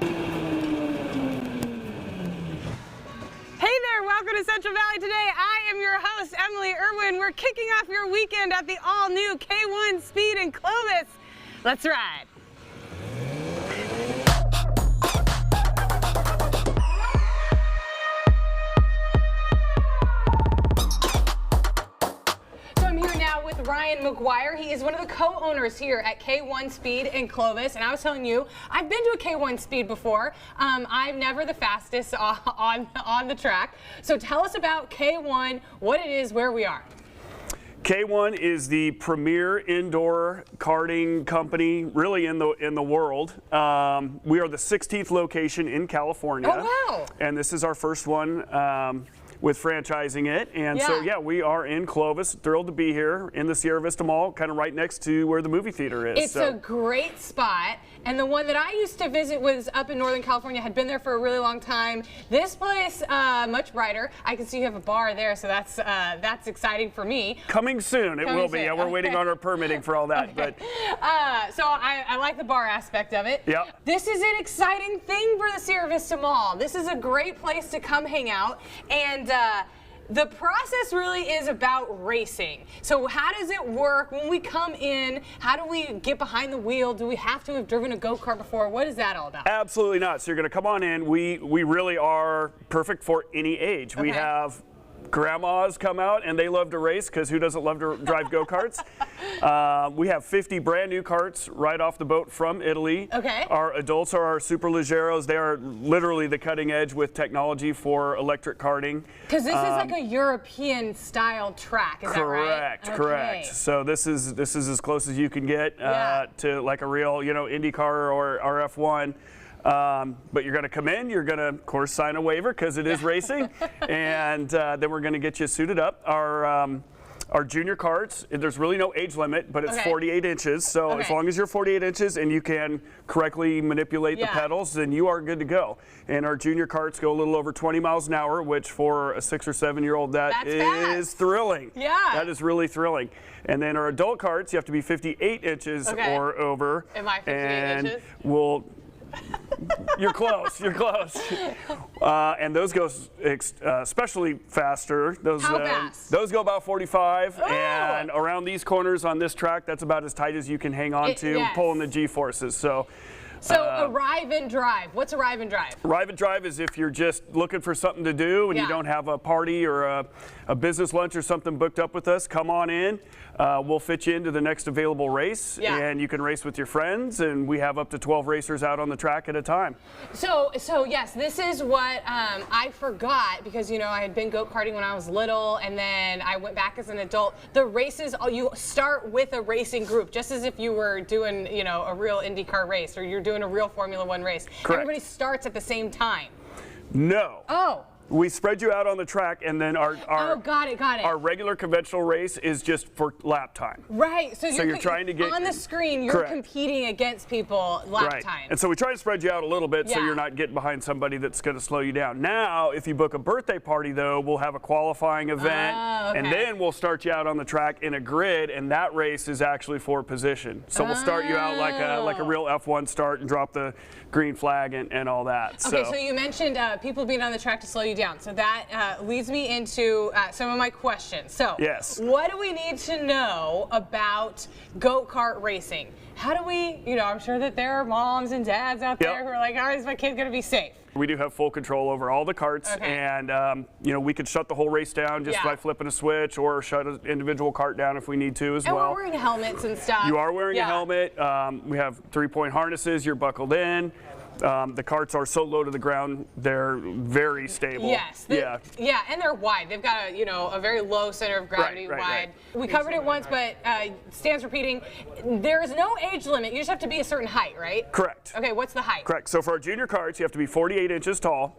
Hey there, welcome to Central Valley Today. I am your host, Emily Irwin. We're kicking off your weekend at the all-new K1 Speed in Clovis. Let's ride. Ryan McGuire. He is one of the co-owners here at K1 Speed in Clovis, and I was telling you, I've been to a K1 Speed before. I'm never the fastest on the track. So tell us about K1, what it is, where we are. K1 is the premier indoor karting company, really in the world. We are the 16th location in California. Oh wow! And this is our first one. With franchising it, and so yeah, we are in Clovis, thrilled to be here in the Sierra Vista Mall, kind of right next to where the movie theater is. It's a great spot, and the one that I used to visit was up in Northern California. Had been there for a really long time. This place, much brighter. I can see you have a bar there, so that's exciting for me. Coming soon, it will be. Yeah, we're waiting on our permitting for all that. But so I like the bar aspect of it. Yep. This is an exciting thing for the Sierra Vista Mall. This is a great place to come hang out, and the process really is about racing. So how does it work when we come in? How do we get behind the wheel? Do we have to have driven a go-kart before? What is that all about? Absolutely not. So you're going to come on in. We really are perfect for any age. Okay. We have grandmas come out and they love to race, because who doesn't love to drive go-karts? We have 50 brand new karts right off the boat from Italy. Okay. Our adults are our super legeros. They are literally the cutting edge with technology for electric karting. Because this is like a European style track, is that right? Correct, correct. So this is as close as you can get to like a real, IndyCar or F1. But you're going to come in, you're going to, of course, sign a waiver because it is racing, and then we're going to get you suited up. Our junior karts, there's really no age limit, but it's 48 inches. So as long as you're 48 inches and you can correctly manipulate the pedals, then you are good to go. And our junior karts go a little over 20 miles an hour, which for a 6 or 7 year old, that's is thrilling. Yeah. That is really thrilling. And then our adult karts, you have to be 58 inches or over. Am I 58 inches? You're close. You're close. And those go especially faster. How fast? Those go about 45, oh. and around these corners on this track, that's about as tight as you can hang on to, pulling the G-forces. So arrive and drive. What's arrive and drive? Arrive and drive is if you're just looking for something to do and you don't have a party or a business lunch or something booked up with us, come on in. We'll fit you into the next available race, and you can race with your friends, and we have up to 12 racers out on the track at a time. So yes, this is what I forgot, because I had been go-karting when I was little, and then I went back as an adult. The races, you start with a racing group, just as if you were doing a real IndyCar race, or you're doing a real Formula One race. Correct. Everybody starts at the same time. No. Oh. We spread you out on the track, and then our got it. Our regular conventional race is just for lap time. Right. So you're trying to get on the screen. You're competing against people lap time. And so we try to spread you out a little bit so you're not getting behind somebody that's going to slow you down. Now, if you book a birthday party, though, we'll have a qualifying event, and then we'll start you out on the track in a grid, and that race is actually for position. So we'll start you out like a real F1 start and drop the green flag and all that. Okay. So you mentioned people being on the track to slow you down. So that leads me into some of my questions. So what do we need to know about go-kart racing? How do we, I'm sure that there are moms and dads out there who are like, how is my kid going to be safe? We do have full control over all the karts, and we could shut the whole race down just by flipping a switch, or shut an individual kart down if we need to as well. And we're wearing helmets and stuff. You are wearing a helmet. We have 3-point harnesses. You're buckled in. The karts are so low to the ground, they're very stable. Yes. And they're wide. They've got a very low center of gravity, wide. We covered it once, but stands repeating. There is no age limit. You just have to be a certain height, right? Correct. Okay, what's the height? Correct. So for our junior karts, you have to be 48 inches tall.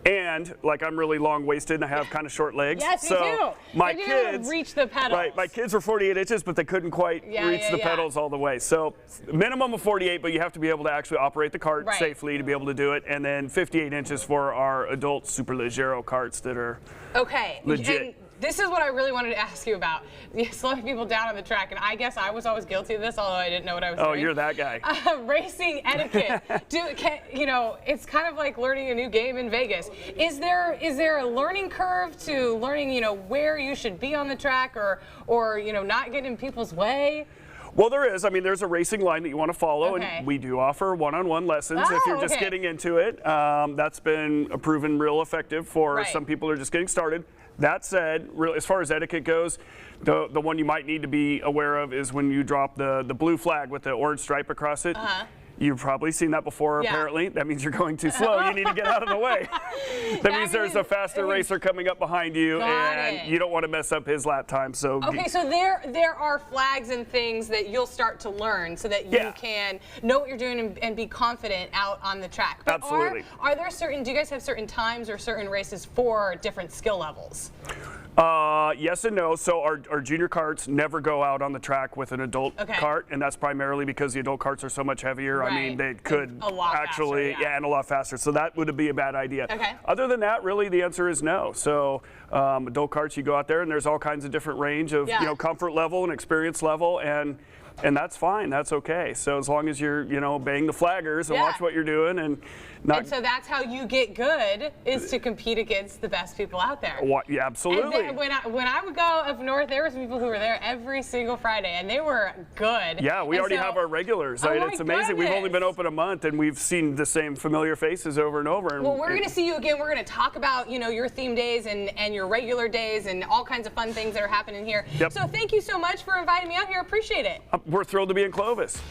And like I'm really long-waisted and I have kind of short legs. Yes, so you do. My kids reach the pedals. Right, my kids were 48 inches, but they couldn't quite reach the pedals all the way. So minimum of 48, but you have to be able to actually operate the cart safely to be able to do it. And then 58 inches for our adult super leggero carts that are legit. And this is what I really wanted to ask you about. Slowing people down on the track, and I guess I was always guilty of this, although I didn't know what I was doing. Oh, you're that guy. Racing etiquette. It's kind of like learning a new game in Vegas. Is there a learning curve to learning, where you should be on the track, or not get in people's way? Well, there is. I mean, there's a racing line that you want to follow, Okay. and we do offer one-on-one lessons if you're just okay. getting into it. That's been proven real effective for Right. some people who are just getting started. That said, as far as etiquette goes, the one you might need to be aware of is when you drop the blue flag with the orange stripe across it. You've probably seen that before, Yeah. apparently. That means you're going too slow. You need to get out of the way. That means there's a faster racer coming up behind you, and you don't want to mess up his lap time. So okay, so there are flags and things that you'll start to learn so that you can know what you're doing and be confident out on the track. But Absolutely. Are there do you guys have certain times or certain races for different skill levels? Yes and no. So our junior carts never go out on the track with an adult cart, and that's primarily because the adult carts are so much heavier. Right. I mean, they could a lot actually, faster, and a lot faster. So that would be a bad idea. Okay. Other than that, really, the answer is no. So adult carts, you go out there, and there's all kinds of different range of comfort level and experience level, and that's fine. That's okay. So as long as you're obeying the flaggers and watch what you're doing and not. And so that's how you get good, is to compete against the best people out there. Yeah, absolutely. And then when I would go up north, there was people who were there every single Friday, and they were good. Yeah, we already have our regulars. It's amazing. We've only been open a month, and we've seen the same familiar faces over and over. And well, we're going to see you again. We're going to talk about your theme days and your regular days and all kinds of fun things that are happening here. Yep. So thank you so much for inviting me out here. Appreciate it. We're thrilled to be in Clovis.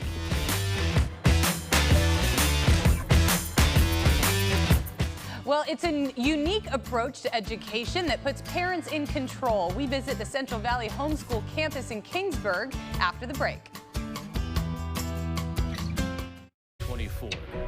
Well, it's a unique approach to education that puts parents in control. We visit the Central Valley Homeschool campus in Kingsburg after the break. 24.